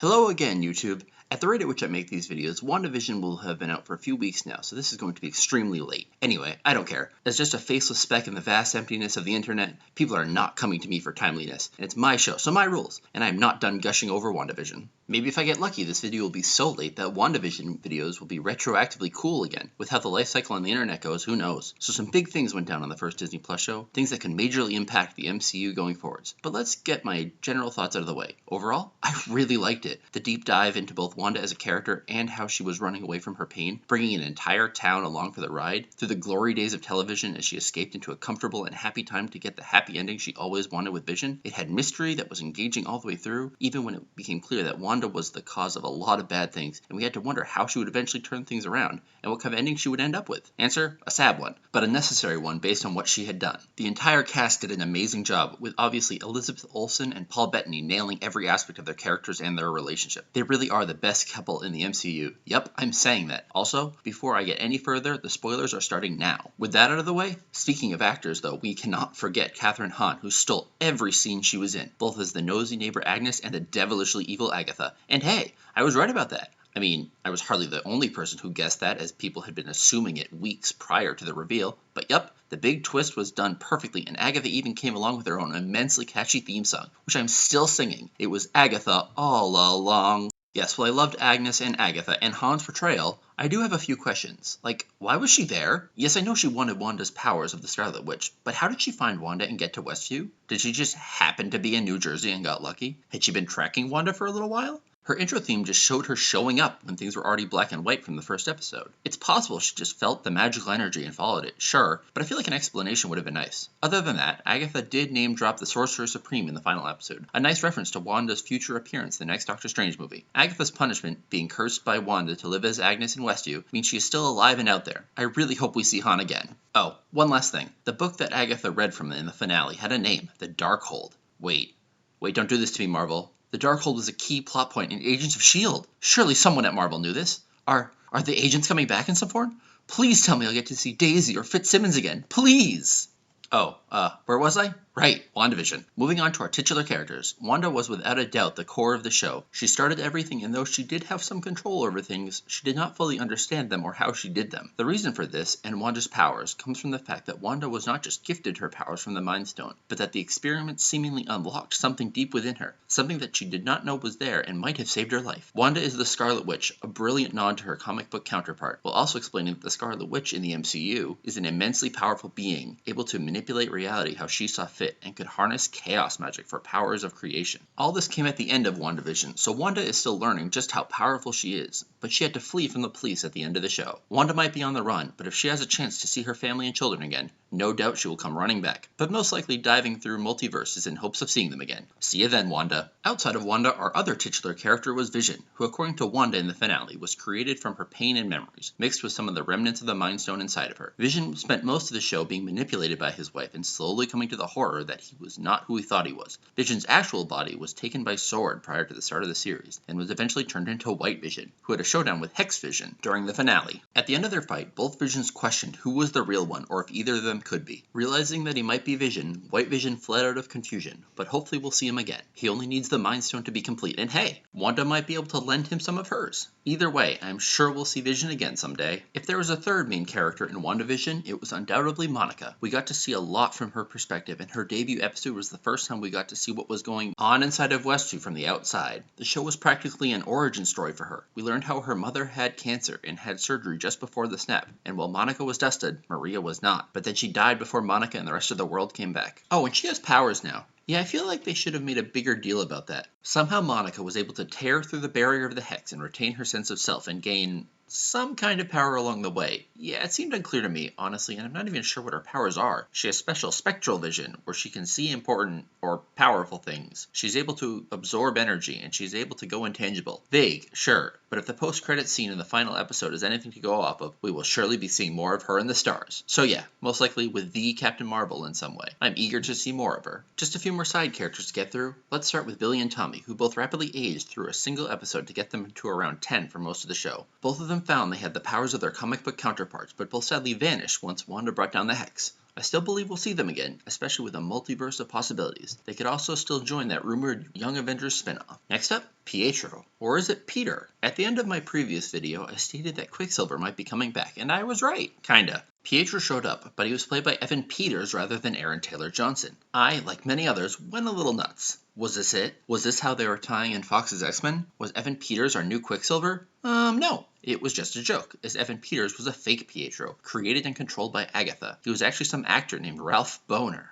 Hello again, YouTube. At the rate at which I make these videos, WandaVision will have been out for a few weeks now, so this is going to be extremely late. Anyway, I don't care. As just a faceless speck in the vast emptiness of the internet, people are not coming to me for timeliness, and it's my show, so my rules, and I'm not done gushing over WandaVision. Maybe if I get lucky, this video will be so late that WandaVision videos will be retroactively cool again. With how the life cycle on the internet goes, who knows? So some big things went down on the first Disney Plus show, things that can majorly impact the MCU going forwards. But let's get my general thoughts out of the way. Overall, I really liked it. The deep dive into both Wanda as a character and how she was running away from her pain, bringing an entire town along for the ride, through the glory days of television as she escaped into a comfortable and happy time to get the happy ending she always wanted with Vision. It had mystery that was engaging all the way through, even when it became clear that Wanda was the cause of a lot of bad things, and we had to wonder how she would eventually turn things around, and what kind of ending she would end up with. Answer: a sad one, but a necessary one based on what she had done. The entire cast did an amazing job, with obviously Elizabeth Olsen and Paul Bettany nailing every aspect of their characters and their relationship. They really are the best couple in the MCU. Yep, I'm saying that. Also, before I get any further, the spoilers are starting now. With that out of the way, speaking of actors though, we cannot forget Kathryn Hahn, who stole every scene she was in, both as the nosy neighbor Agnes and the devilishly evil Agatha. And hey, I was right about that. I mean, I was hardly the only person who guessed that, as people had been assuming it weeks prior to the reveal, but yep, the big twist was done perfectly, and Agatha even came along with her own immensely catchy theme song, which I'm still singing. It was Agatha all along. Yes, well, I loved Agnes and Agatha, and Hahn's portrayal. I do have a few questions. Like, why was she there? Yes, I know she wanted Wanda's powers of the Scarlet Witch, but how did she find Wanda and get to Westview? Did she just happen to be in New Jersey and got lucky? Had she been tracking Wanda for a little while? Her intro theme just showed her showing up when things were already black and white from the first episode. It's possible she just felt the magical energy and followed it, sure, but I feel like an explanation would have been nice. Other than that, Agatha did name drop the Sorcerer Supreme in the final episode, a nice reference to Wanda's future appearance in the next Doctor Strange movie. Agatha's punishment, being cursed by Wanda to live as Agnes in Westview, means she is still alive and out there. I really hope we see Han again. Oh, one last thing. The book that Agatha read from in the finale had a name, The Darkhold. Wait, don't do this to me, Marvel. The Darkhold was a key plot point in Agents of S.H.I.E.L.D. Surely someone at Marvel knew this. Are the agents coming back in some form? Please tell me I'll get to see Daisy or Fitzsimmons again. Please! Oh, where was I? Right, WandaVision. Moving on to our titular characters, Wanda was without a doubt the core of the show. She started everything, and though she did have some control over things, she did not fully understand them or how she did them. The reason for this, and Wanda's powers, comes from the fact that Wanda was not just gifted her powers from the Mind Stone, but that the experiment seemingly unlocked something deep within her, something that she did not know was there and might have saved her life. Wanda is the Scarlet Witch, a brilliant nod to her comic book counterpart, while also explaining that the Scarlet Witch in the MCU is an immensely powerful being, able to manipulate reality how she saw fit, and could harness chaos magic for powers of creation. All this came at the end of WandaVision, so Wanda is still learning just how powerful she is, but she had to flee from the police at the end of the show. Wanda might be on the run, but if she has a chance to see her family and children again, no doubt she will come running back, but most likely diving through multiverses in hopes of seeing them again. See you then, Wanda. Outside of Wanda, our other titular character was Vision, who according to Wanda in the finale was created from her pain and memories, mixed with some of the remnants of the Mind Stone inside of her. Vision spent most of the show being manipulated by his wife and slowly coming to the horror that he was not who he thought he was. Vision's actual body was taken by Sword prior to the start of the series, and was eventually turned into White Vision, who had a showdown with Hex Vision during the finale. At the end of their fight, both Visions questioned who was the real one, or if either of them could be. Realizing that he might be Vision, White Vision fled out of confusion, but hopefully we'll see him again. He only needs the Mind Stone to be complete, and hey, Wanda might be able to lend him some of hers. Either way, I'm sure we'll see Vision again someday. If there was a third main character in WandaVision, it was undoubtedly Monica. We got to see a lot from her perspective, and her debut episode was the first time we got to see what was going on inside of Westview from the outside. The show was practically an origin story for her. We learned how her mother had cancer and had surgery just before the snap, and while Monica was dusted, Maria was not. But then she died before Monica and the rest of the world came back. Oh, and she has powers now. Yeah, I feel like they should have made a bigger deal about that. Somehow Monica was able to tear through the barrier of the Hex and retain her sense of self and gain some kind of power along the way. Yeah, it seemed unclear to me, honestly, and I'm not even sure what her powers are. She has special spectral vision, where she can see important or powerful things. She's able to absorb energy, and she's able to go intangible. Vague, sure, but if the post-credits scene in the final episode is anything to go off of, we will surely be seeing more of her in the stars. So yeah, most likely with the Captain Marvel in some way. I'm eager to see more of her. Just a few more side characters to get through. Let's start with Billy and Tommy, who both rapidly aged through a single episode to get them to around 10 for most of the show. Both of them found they had the powers of their comic book counterparts, but both sadly vanished once Wanda brought down the Hex. I still believe we'll see them again, especially with a multiverse of possibilities. They could also still join that rumored Young Avengers spinoff. Next up, Pietro. Or is it Peter? At the end of my previous video, I stated that Quicksilver might be coming back, and I was right. Kinda. Pietro showed up, but he was played by Evan Peters rather than Aaron Taylor Johnson. I, like many others, went a little nuts. Was this it? Was this how they were tying in Fox's X-Men? Was Evan Peters our new Quicksilver? No. It was just a joke, as Evan Peters was a fake Pietro, created and controlled by Agatha. He was actually some actor named Ralph Boner.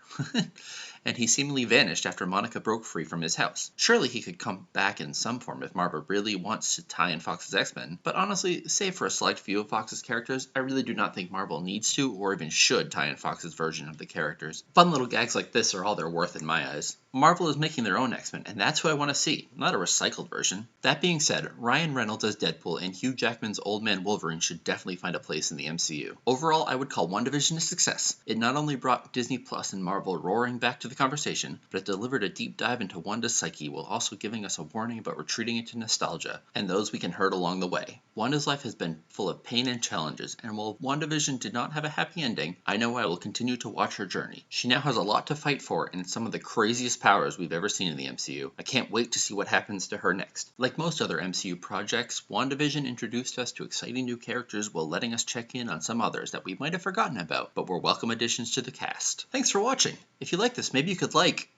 And he seemingly vanished after Monica broke free from his house. Surely he could come back in some form if Marvel really wants to tie in Fox's X-Men, but honestly, save for a select few of Fox's characters, I really do not think Marvel needs to or even should tie in Fox's version of the characters. Fun little gags like this are all they're worth in my eyes. Marvel is making their own X-Men, and that's who I want to see, not a recycled version. That being said, Ryan Reynolds as Deadpool and Hugh Jackman's Old Man Wolverine should definitely find a place in the MCU. Overall, I would call WandaVision a success. It not only brought Disney Plus and Marvel roaring back to the conversation, but it delivered a deep dive into Wanda's psyche while also giving us a warning about retreating into nostalgia, and those we can hurt along the way. Wanda's life has been full of pain and challenges, and while WandaVision did not have a happy ending, I know I will continue to watch her journey. She now has a lot to fight for and some of the craziest powers we've ever seen in the MCU. I can't wait to see what happens to her next. Like most other MCU projects, WandaVision introduced us to exciting new characters while letting us check in on some others that we might have forgotten about, but were welcome additions to the cast. Thanks for watching. If you like this, maybe you could like...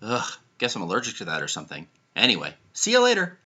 Ugh, guess I'm allergic to that or something. Anyway, see you later.